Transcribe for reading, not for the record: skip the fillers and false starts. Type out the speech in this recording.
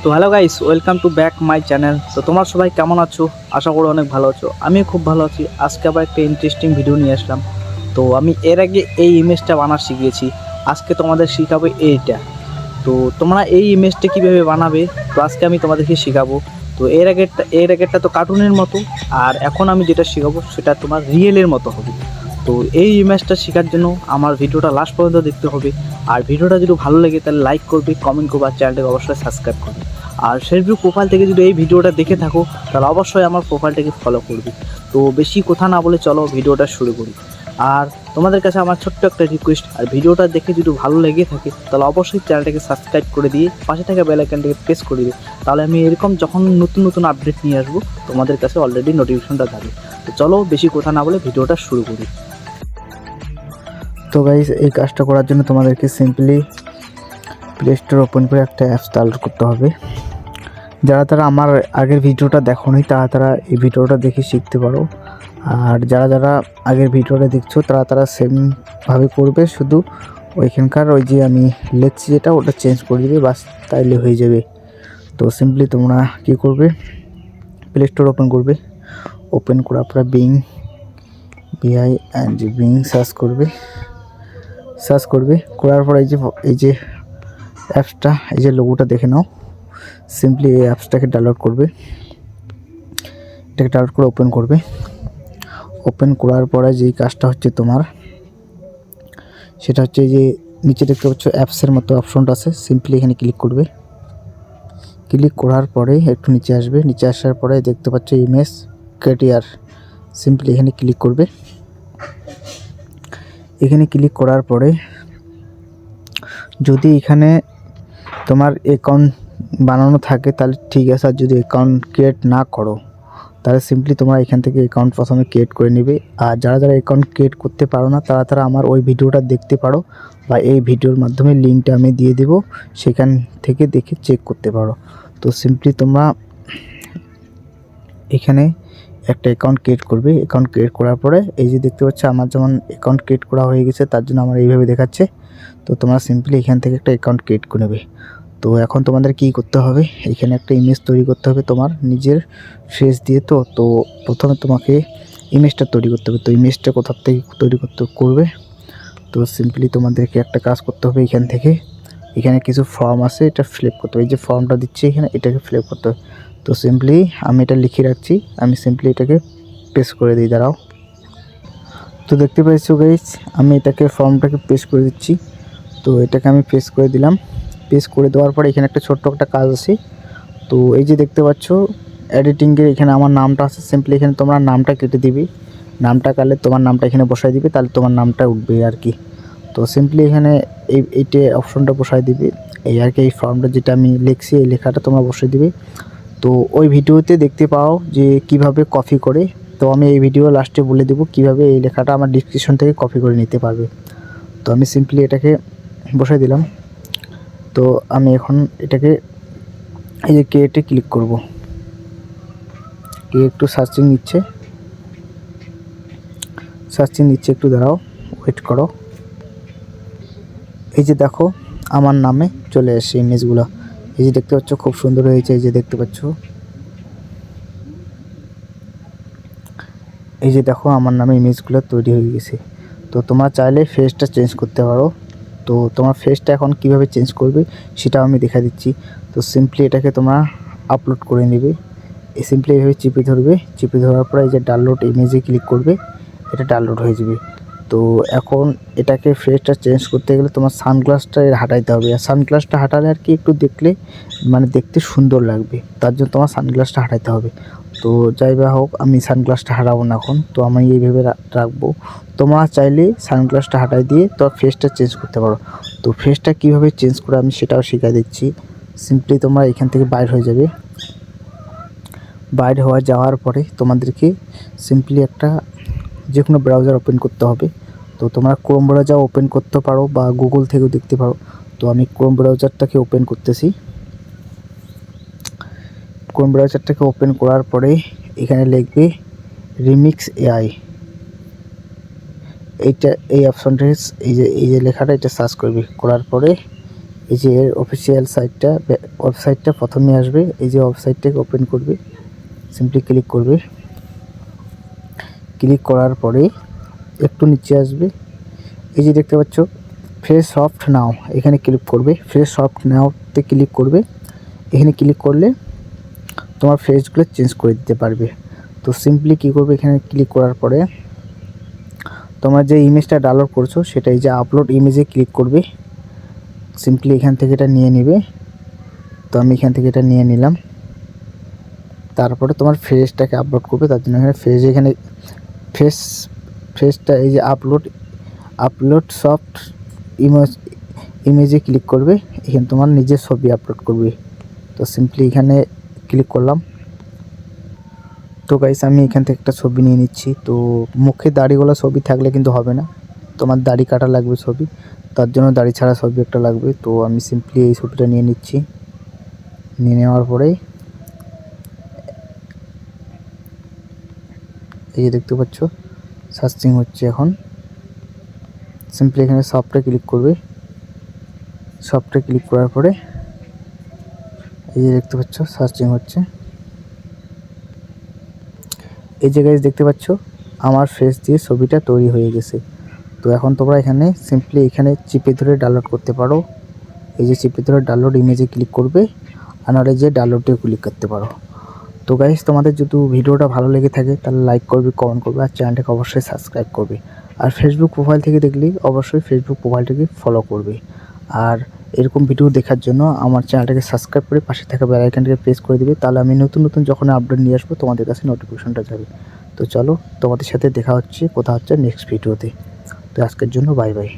তো hello guys, welcome to back my channel. তো তোমরা সবাই কেমন আছো? আশা করি অনেক ভালো আছো। আমি খুব ভালো আছি। আজকে আবার একটা ইন্টারেস্টিং ভিডিও নিয়ে আসলাম। তো আমি এর আগে এই ইমেজটা বানানো শিখিয়েছি, আজকে তোমাদের শেখাবো এইটা। তো তোমরা এই ইমেজটা কীভাবে বানাবে, তো আজকে আমি তোমাদেরকে শেখাবো। তো এর আগেরটা তো কার্টুনের মতো, আর এখন আমি যেটা শেখাবো সেটা তোমার রিয়েলের মতো হবে। তো এই ইমেজটা শেখার জন্য আমার ভিডিওটা লাস্ট পর্যন্ত দেখতে হবে। আর ভিডিওটা যদি ভালো লাগে তাহলে লাইক করবে, কমেন্ট করবে, আর চ্যানেলটাকে অবশ্যই সাবস্ক্রাইব করবে। আর ফেসবুক প্রোফাইল থেকে যদি এই ভিডিওটা দেখে থাকো তাহলে অবশ্যই আমার প্রোফাইলটাকে ফলো করবে। তো বেশি কথা না বলে চলো ভিডিওটা শুরু করি। আর তোমাদের কাছে আমার ছোট্ট একটা রিকোয়েস্ট, আর ভিডিওটা দেখে যদি ভালো লেগে থাকে তাহলে অবশ্যই চ্যানেলটাকে সাবস্ক্রাইব করে দিয়ে পাশে থাকা বেল আইকনটাকে প্রেস করে দিবে। তাহলে আমি এরকম যখন নতুন নতুন আপডেট নিয়ে আসবো তোমাদের কাছে অলরেডি নোটিফিকেশনটা যাবে। তো চলো বেশি কথা না বলে ভিডিওটা শুরু করি। তো গাইস, এই কাজটা করার জন্য তোমাদেরকে সিম্পলি প্লে স্টোর ওপেন করে একটা অ্যাপস ডাউনলোড করতে হবে। যারা আমার আগের ভিডিওটা দেখোনি তারা এই ভিডিওটা দেখে শিখতে পারো। আর যারা আগের ভিডিওটা দেখছো তারা সেমভাবে করবে, শুধু ওইখানকার ওই যে আমি লিখছি যেটা ওটা চেঞ্জ করে দিবে, বাস তাইলে হয়ে যাবে। তো সিম্পলি তোমরা কী করবে, প্লে স্টোর ওপেন করবে। ওপেন করার পরে বিং সার্চ করবে। করার পর এই যে অ্যাপসটা, এই যে লোগোটা দেখে নাও। সিম্পলি এই অ্যাপসটাকে ডাউনলোড করবে। এটাকে ডাউনলোড করে ওপেন করবে। ওপেন করার পরে যেই কাজটা হচ্ছে তোমার, সেটা হচ্ছে এই যে নিচে দেখতে পাচ্ছ অ্যাপসের মতো অপশনটা আছে, সিম্পলি এখানে ক্লিক করবে। ক্লিক করার পরে একটু নিচে আসবে। নিচে আসার পরে দেখতে পাচ্ছ ইমেজ ক্রিয়েটর, সিম্পলি এখানে ক্লিক করবে। এখানে ক্লিক করার পরে যদি এখানে তোমার অ্যাকাউন্ট বানানো থাকে তাহলে ঠিক আছে, আর যদি অ্যাকাউন্ট ক্রিয়েট না করো তাহলে সিম্পলি তোমরা এখান থেকে অ্যাকাউন্ট প্রথমে ক্রিয়েট করে নেবে। আর যারা অ্যাকাউন্ট ক্রিয়েট করতে পারো না তারা আমার ওই ভিডিওটা দেখতে পারো, বা এই ভিডিওর মাধ্যমে লিঙ্কটা আমি দিয়ে দেবো, সেখান থেকে দেখে চেক করতে পারো। তো সিম্পলি তোমরা এখানে একটা অ্যাকাউন্ট ক্রিয়েট করবে। অ্যাকাউন্ট ক্রিয়েট করার পরে এই যে দেখতে পাচ্ছ আমার যেমন অ্যাকাউন্ট ক্রিয়েট করা হয়ে গেছে, তার জন্য আমার এইভাবে দেখাচ্ছে। তো তোমরা সিম্পলি এখান থেকে একটা অ্যাকাউন্ট ক্রিয়েট করে নেবে। তো এখন তোমাদের কি করতে হবে, এখানে একটা ইমেজ তৈরি করতে হবে তোমার নিজের ফেস দিয়ে। তো প্রথমে তোমাকে ইমেজটা তৈরি করতে হবে। তো ইমেজটা কোথা থেকে তৈরি করবে, তো সিম্পলি তোমাদেরকে একটা কাজ করতে হবে। এখানে কিছু ফর্ম আছে, এটা ফিল আপ করতে হবে। এই যে ফর্মটা দিচ্ছি এখানে, এটাকে ফিল আপ করতে হবে। তো সিম্পলি আমি এটা লিখে রাখছি, আমি সিম্পলি এটাকে পেস্ট করে দিই, দাঁড়াও। তো দেখতে পাইছো গাইস, আমি এটাকে ফর্মটাকে পেস্ট করে দিচ্ছি। তো এটাকে আমি পেস্ট করে দিলাম। পেস্ট করে দেওয়ার পরে এখানে একটা ছোট্ট একটা কাজ আছে। তো এই যে দেখতে পাচ্ছ এডিটিংয়ের এখানে আমার নামটা আছে, সিম্পলি এখানে তোমরা নামটা কেটে দিবি। নামটা কাটলে তোমার নামটা এখানে বসাই দিবে, তাহলে তোমার নামটা উঠবে আর কি। তো সিম্পলি এখানে এইটা অপশনটা বসাই দিবে, এই আর কি। এই ফর্মটা যেটা আমি লিখছি এই লেখাটা তোমরা বসাই দিবে। তো ওই ভিডিওতে দেখতে পাও যে কিভাবে কপি করে। তো আমি এই ভিডিও লাস্টে বলে দেবো কিভাবে এই লেখাটা আমার ডিসক্রিপশন থেকে কপি করে নিতে পারবে। তো আমি সিম্পলি এটাকে বসাই দিলাম। তো আমি এখন এটাকে এই যে ক্রিয়েটে ক্লিক করব। একটু সার্চিং নিচ্ছে, একটু দাঁড়াও, ওয়েট করো। এই যে দেখো আমার নামে চলে আসছে ইমেজগুলো। এই যে দেখতে পাচ্ছ খুব সুন্দর হয়েছে। এই যে দেখতে পাচ্ছ, এই যে দেখো আমার নামে ইমেজগুলো তৈরি হয়ে গেছে। তো তোমরা চাইলে ফেসটা চেঞ্জ করতে পারো। তো তোমার ফেসটা এখন কিভাবে চেঞ্জ করবে সেটাও আমি দেখা দিচ্ছি। তো সিম্পলি এটাকে তোমরা আপলোড করে নেবে। এই সিম্পলি এইভাবে চিপে ধরবে। চিপে ধরার পরে এই যে ডাউনলোড ইমেজে ক্লিক করবে, এটা ডাউনলোড হয়ে যাবে। তো এখন এটাকে ফেসটা চেঞ্জ করতে গেলে তোমার সানগ্লাসটা হাটাইতে হবে। আর সানগ্লাসটা হাঁটালে আর কি একটু দেখতে সুন্দর লাগবে, তার জন্য তোমার সানগ্লাসটা হাঁটাইতে হবে। তো যাই বা হোক, আমি সানগ্লাসটা হারাবো না এখন, তো আমি এইভাবে রাখবো। তোমরা চাইলে সানগ্লাসটা হাটাই দিয়ে তোমার ফেসটা চেঞ্জ করতে পারো। তো ফেসটা কীভাবে চেঞ্জ করে আমি সেটাও শিখিয়ে দিচ্ছি। সিম্পলি তোমরা এখান থেকে বাইর হয়ে যাবে। বাইরে যাওয়ার পরে তোমাদেরকে সিম্পলি একটা যে কোনো ব্রাউজার ওপেন করতে হবে। তো তোমরা ক্রোম ব্রাউজার ওপেন করতে পারো বা গুগল থেকেও দেখতে পারো। তো আমি ক্রোম ব্রাউজারটাকে ওপেন করতেছি। ক্রোম ব্রাউজারটাকে ওপেন করার পরে এখানে লিখবে রিমিক্স এআই। এই অপশনটা এই যে লেখাটা এটা সার্চ করবে। করার পরে এই যে এর অফিসিয়াল সাইটটা, ওয়েবসাইটটা প্রথমে আসবে। এই যে ওয়েবসাইটটাকে ওপেন করবে, সিম্পলি ক্লিক করবে। ক্লিক করার পরে একটু নিচে আসবে, এই যে দেখতে পাচ্ছ ফ্রেশ সফট নাও, এখানে ক্লিক করবে। ফ্রেশ সফট নাওতে ক্লিক করবে। এখানে ক্লিক করলে তোমার ফেসগুলো চেঞ্জ করে দিতে পারবে। তো সিম্পলি কী করবে, এখানে ক্লিক করার পরে তোমরা যে ইমেজটা ডাউনলোড করছো সেটা এই যে আপলোড ইমেজে ক্লিক করবে। সিম্পলি এখান থেকে এটা নিয়ে নেবে। তো আমি এখান থেকে এটা নিয়ে নিলাম। তারপরে তোমার ফেসটাকে আপলোড করবে, তার জন্য এখানে এখানে ফেসটা এই যে আপলোড সফট ইমেজে ক্লিক করবে। এখানে তোমার নিজের ছবি আপলোড করবে। তো সিম্পলি এখানে ক্লিক করলাম। তো গাইস আমি এখান থেকে একটা ছবি নিয়ে নিচ্ছি। তো মুখে দাড়িগুলো ছবি থাকলে কিন্তু হবে না, তোমার দাড়ি কাটা লাগবে ছবি, তার জন্য দাড়ি ছাড়া ছবি একটা লাগবে। তো আমি সিম্পলি এই ছবিটা নিয়ে নিচ্ছি। নিয়ে নেওয়ার পরে এই যে দেখতে পাচ্ছ সার্চিং হচ্ছে এখন। সিম্পলি এখানে সফটে ক্লিক করবে। সফটে ক্লিক করার পরে এই যে দেখতে পাচ্ছ সার্চিং হচ্ছে। এই যে গাইস দেখতে পাচ্ছ আমার ফেস দিয়ে ছবিটা তৈরি হয়ে গেছে। তো এখন তোমরা এখানে সিম্পলি এখানে চিপে ধরে ডাউনলোড করতে পারো। এই যে চিপে ধরে ডাউনলোড ইমেজে ক্লিক করবে, আর নাহলে যে ডাউনলোডে ক্লিক করতে পারো। তো গাইস তোমাদের যদি ভিডিওটা ভালো লেগে থাকে তাহলে লাইক করবে, কমেন্ট করবে, আর চ্যানেলটাকে অবশ্যই সাবস্ক্রাইব করবে। আর ফেসবুক প্রোফাইল থেকে দেখলে অবশ্যই ফেসবুক প্রোফাইলটাকে ফলো করবে। আর এরকম ভিডিও দেখার জন্য আমার চ্যানেলটাকে সাবস্ক্রাইব করে পাশে থাকা বেল আইকনটাকে প্রেস করে দিবে, তাহলে আমি নতুন নতুন যখন আপডেট নিয়ে আসবো তোমাদের কাছে নোটিফিকেশনটা যাবে। তো চলো তোমাদের সাথে দেখা হচ্ছে নেক্সট ভিডিওতে। তো আজকের জন্য বাই বাই।